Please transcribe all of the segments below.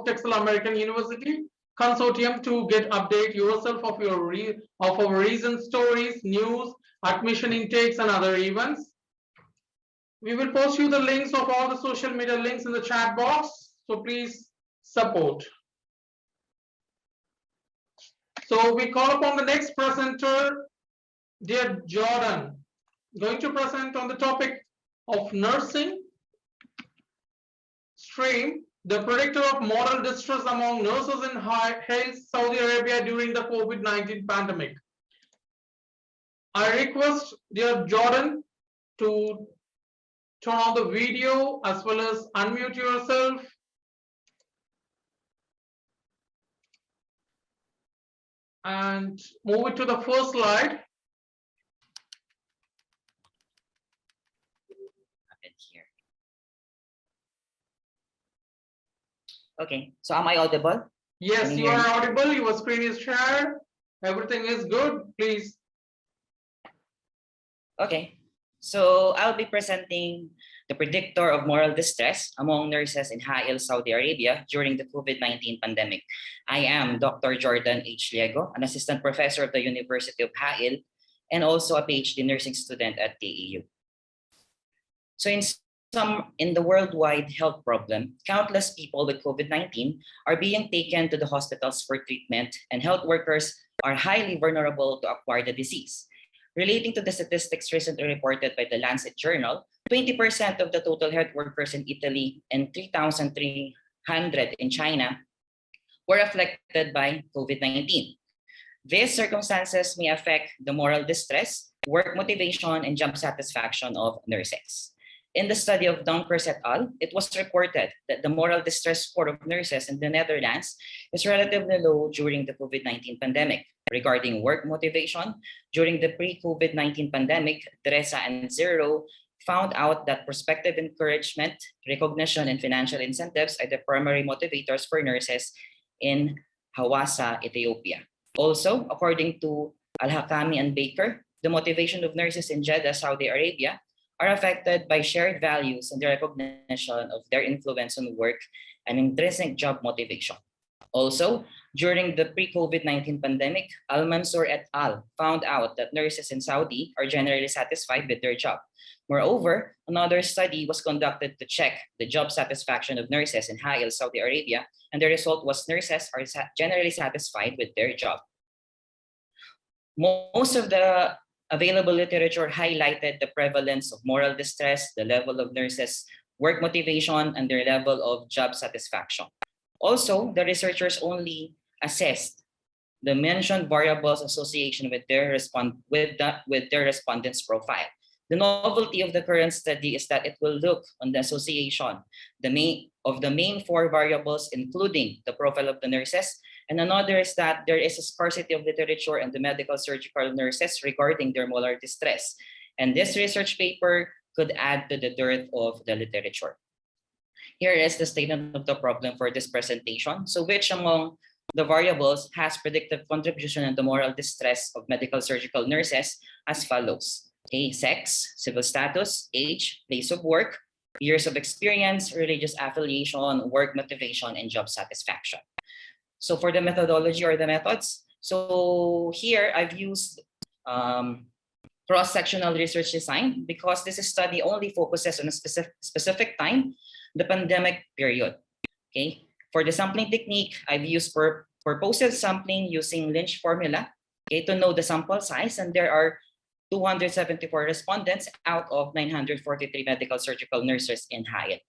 of Texila American University Consortium to get update yourself of our recent stories, news, admission intakes, and other events. We will post you the links of all the social media links in the chat box, so please support. So we call upon the next presenter, dear Jordan, going to present on the topic of nursing stream, the predictor of moral distress among nurses in Hale, Saudi Arabia during the COVID-19 pandemic. I request dear Jordan to turn on the video as well as unmute yourself. And move it to the first slide. Here. Okay, so am I audible? Yes, you are audible. Your screen is shared. Everything is good. Please. Okay, so I'll be presenting the predictor of moral distress among nurses in Hale, Saudi Arabia during the COVID-19 pandemic. I am Dr. Jordan H. Llego, an assistant professor of the University of Hale and also a PhD nursing student at TEU. So in the worldwide health problem, countless people with COVID-19 are being taken to the hospitals for treatment, and health workers are highly vulnerable to acquire the disease. Relating to the statistics recently reported by the Lancet Journal, 20% of the total health workers in Italy and 3,300 in China were affected by COVID-19. These circumstances may affect the moral distress, work motivation, and job satisfaction of nurses. In the study of Donkers et al., it was reported that the moral distress score of nurses in the Netherlands is relatively low during the COVID-19 pandemic. Regarding work motivation, during the pre-COVID-19 pandemic, Teresa and Zero found out that prospective encouragement, recognition, and financial incentives are the primary motivators for nurses in Hawassa, Ethiopia. Also, according to Al-Hakami and Baker, the motivation of nurses in Jeddah, Saudi Arabia, are affected by shared values and the recognition of their influence on work and intrinsic job motivation. Also, during the pre-COVID-19 pandemic, Al-Mansour et al. Found out that nurses in Saudi are generally satisfied with their job. Moreover, another study was conducted to check the job satisfaction of nurses in Hale, Saudi Arabia, and the result was nurses are generally satisfied with their job. Most of the available literature highlighted the prevalence of moral distress, the level of nurses' work motivation, and their level of job satisfaction. Also, the researchers only assessed the mentioned variables association with their respondents' profile. The novelty of the current study is that it will look on the association of the main four variables, including the profile of the nurses, and another is that there is a scarcity of literature on the medical surgical nurses regarding their moral distress. And this research paper could add to the dearth of the literature. Here is the statement of the problem for this presentation. So which among the variables has predictive contribution in the moral distress of medical surgical nurses as follows? Okay, sex, civil status, age, place of work, years of experience, religious affiliation, work motivation, and job satisfaction. So for the methodology or the methods, so here I've used cross-sectional research design because this study only focuses on a specific time, the pandemic period. Okay, for the sampling technique, I've used purposive sampling using Lynch formula, okay, to know the sample size, and there are 274 respondents out of 943 medical surgical nurses in Hale.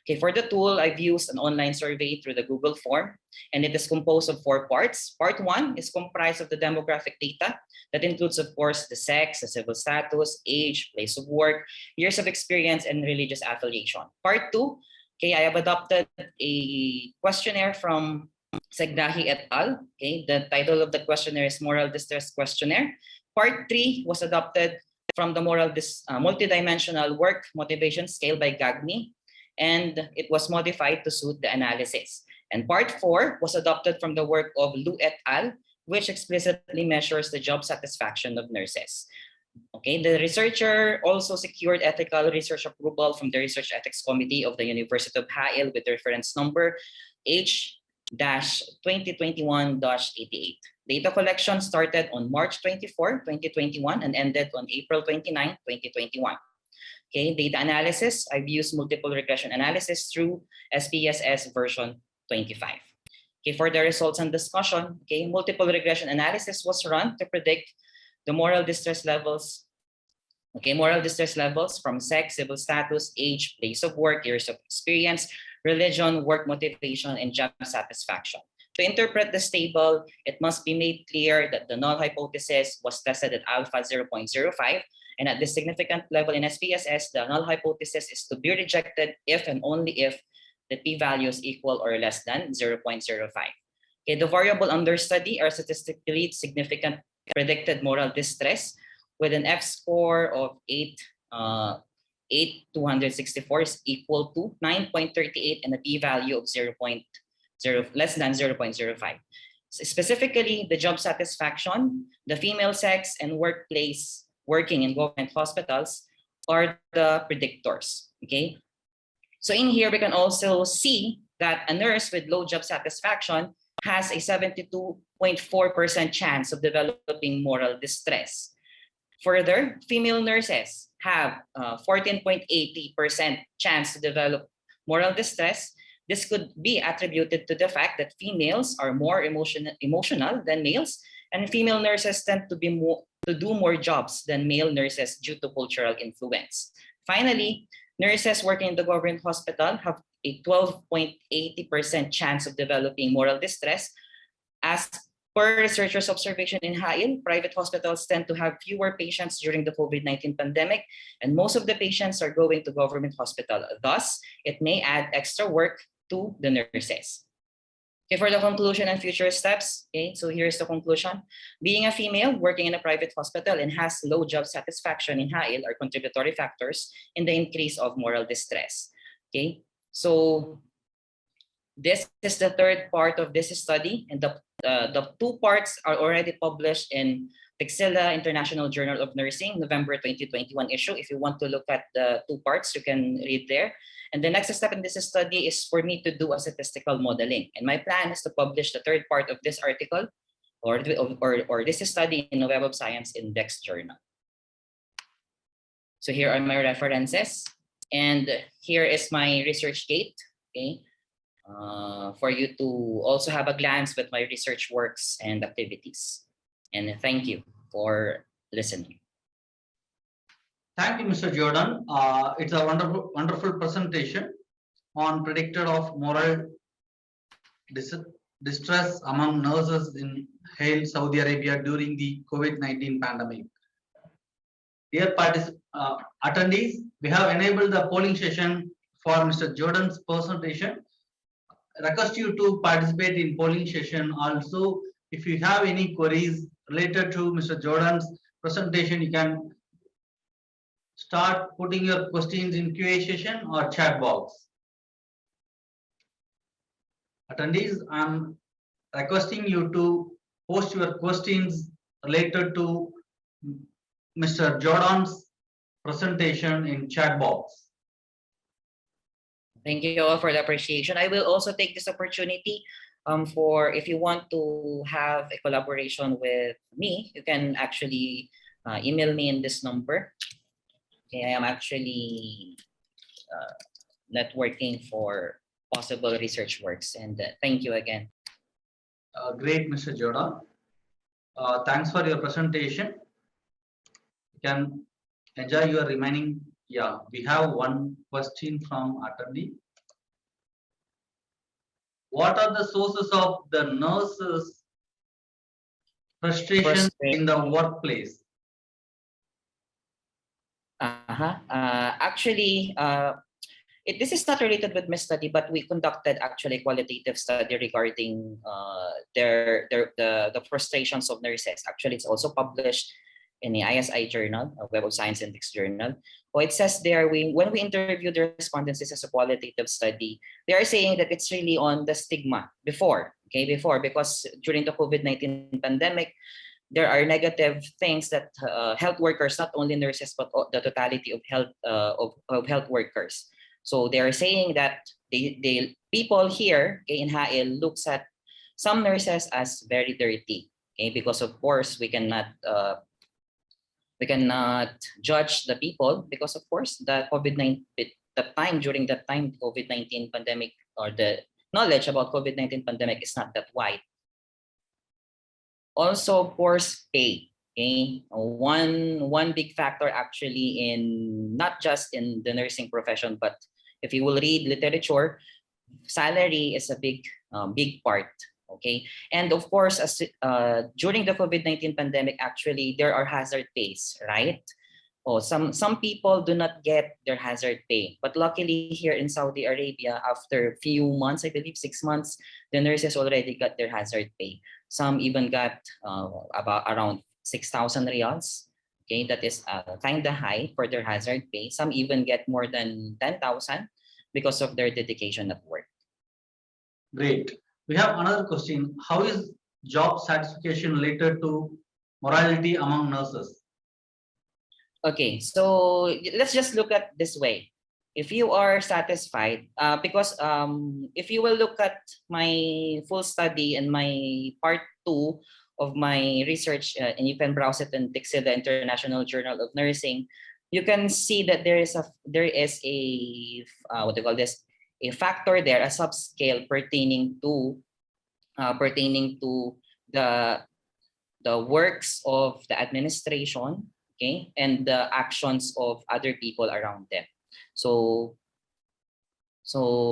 Okay, for the tool, I've used an online survey through the Google form, and it is composed of 4 parts. Part 1 is comprised of the demographic data that includes, of course, the sex, the civil status, age, place of work, years of experience, and religious affiliation. Part 2, okay, I have adopted a questionnaire from Segdahi et al. Okay, the title of the questionnaire is Moral Distress Questionnaire. Part 3 was adopted from the multidimensional work motivation scale by Gagni, and it was modified to suit the analysis. And part 4 was adopted from the work of Lu et al., which explicitly measures the job satisfaction of nurses. Okay, the researcher also secured ethical research approval from the Research Ethics Committee of the University of Hale with reference number 2021-88. Data collection started on March 24, 2021 and ended on April 29, 2021. Okay, data analysis, I've used multiple regression analysis through SPSS version 25. Okay, for the results and discussion, okay, multiple regression analysis was run to predict the moral distress levels. Okay, moral distress levels from sex, civil status, age, place of work, years of experience, religion, work motivation, and job satisfaction. To interpret this table, it must be made clear that the null hypothesis was tested at alpha 0.05, and at this significant level in SPSS, the null hypothesis is to be rejected if and only if the p-value is equal or less than 0.05. Okay, the variable under study are statistically significant predicted moral distress with an F-score of 8,264 is equal to 9.38 and a p-value of less than 0.05. Specifically, the job satisfaction, the female sex, and workplace working in government hospitals are the predictors. Okay, so in here we can also see that a nurse with low job satisfaction has a 72.4% chance of developing moral distress. Further, female nurses have 14.80% chance to develop moral distress. This could be attributed to the fact that females are more emotional than males, and female nurses tend to do more jobs than male nurses due to cultural influence. Finally, nurses working in the government hospital have a 12.80% chance of developing moral distress. As per researchers' observation in HAIL, private hospitals tend to have fewer patients during the COVID-19 pandemic, and most of the patients are going to government hospital. Thus, it may add extra work to the nurses. Okay, for the conclusion and future steps, okay, so here's the conclusion. Being a female working in a private hospital and has low job satisfaction in HAIL are contributory factors in the increase of moral distress. Okay, so this is the third part of this study, and the two parts are already published in Texila International Journal of Nursing, November 2021 issue. If you want to look at the two parts, you can read there. And the next step in this study is for me to do a statistical modeling. And my plan is to publish the third part of this article or this study in the Web of Science Index Journal. So here are my references. And here is my research gate, okay, for you to also have a glance with my research works and activities. And thank you for listening. Thank you, Mr. Jordan. It's a wonderful presentation on predictor of moral distress among nurses in HAIL, Saudi Arabia during the COVID-19 pandemic. Dear attendees, we have enabled the polling session for Mr. Jordan's presentation. I request you to participate in polling session. Also, if you have any queries related to Mr. Jordan's presentation, you can start putting your questions in QA session or chat box. Attendees, I'm requesting you to post your questions related to Mr. Jordan's presentation in chat box. Thank you all for the appreciation. I will also take this opportunity for if you want to have a collaboration with me, you can actually email me in this number. Okay, I am actually networking for possible research works, and thank you again. Great, Mr. Jordan. Thanks for your presentation. You can enjoy your remaining. Yeah, we have one question from attendee. What are the sources of the nurses' frustration in the workplace? Actually, this is not related with my study, but we conducted actually a qualitative study regarding the frustrations of nurses. Actually, it's also published in the ISI journal, a Web of Science Index journal. Well, it says there, when we interviewed the respondents, this is a qualitative study, they are saying that it's really on the stigma before, because during the COVID-19 pandemic, there are negative things that health workers, not only nurses, but the totality of health workers. So they are saying that the people here in HAIL looks at Some nurses as very dirty, okay, because of course we cannot judge the people because of course the COVID-19 during that time COVID-19 pandemic or the knowledge about COVID-19 pandemic is not that wide. Also, of course, pay. Okay, one big factor actually in not just in the nursing profession, but if you will read literature, salary is a big part. Okay, and of course, as during the COVID-19 pandemic, actually there are hazard pays, right? Oh, some people do not get their hazard pay, but luckily here in Saudi Arabia, after a few months, I believe 6 months, the nurses already got their hazard pay. Some even got about around 6,000 riyals. Okay, that is kind of high for their hazard pay. Some even get more than 10,000 because of their dedication at work. Great. We have another question. How is job satisfaction related to morality among nurses? Okay, so let's just look at this way. If you are satisfied, because if you will look at my full study and my part 2 of my research, and you can browse it in Texila International Journal of Nursing, you can see that there is a what do you call this? A factor there, a subscale pertaining to the works of the administration, okay, and the actions of other people around them. So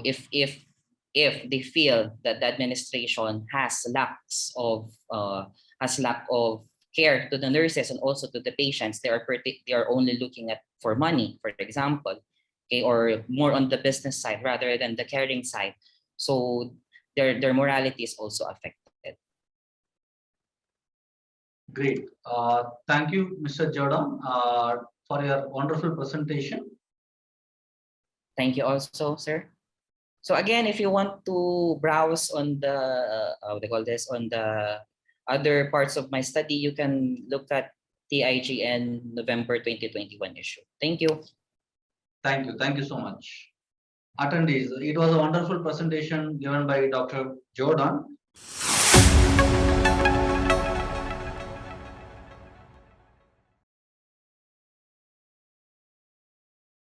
if they feel that the administration has lack of care to the nurses and also to the patients, they are only looking at for money, for example, okay, or more on the business side rather than the caring side. So their morality is also affected. Great. Thank you, Mr. Jordan, for your wonderful presentation. Thank you also, sir. So again, if you want to browse on the what do you call this, on the other parts of my study, you can look at TIGN November 2021 issue. Thank you. Thank you. Thank you so much. Attendees, it was a wonderful presentation given by Dr. Jordan.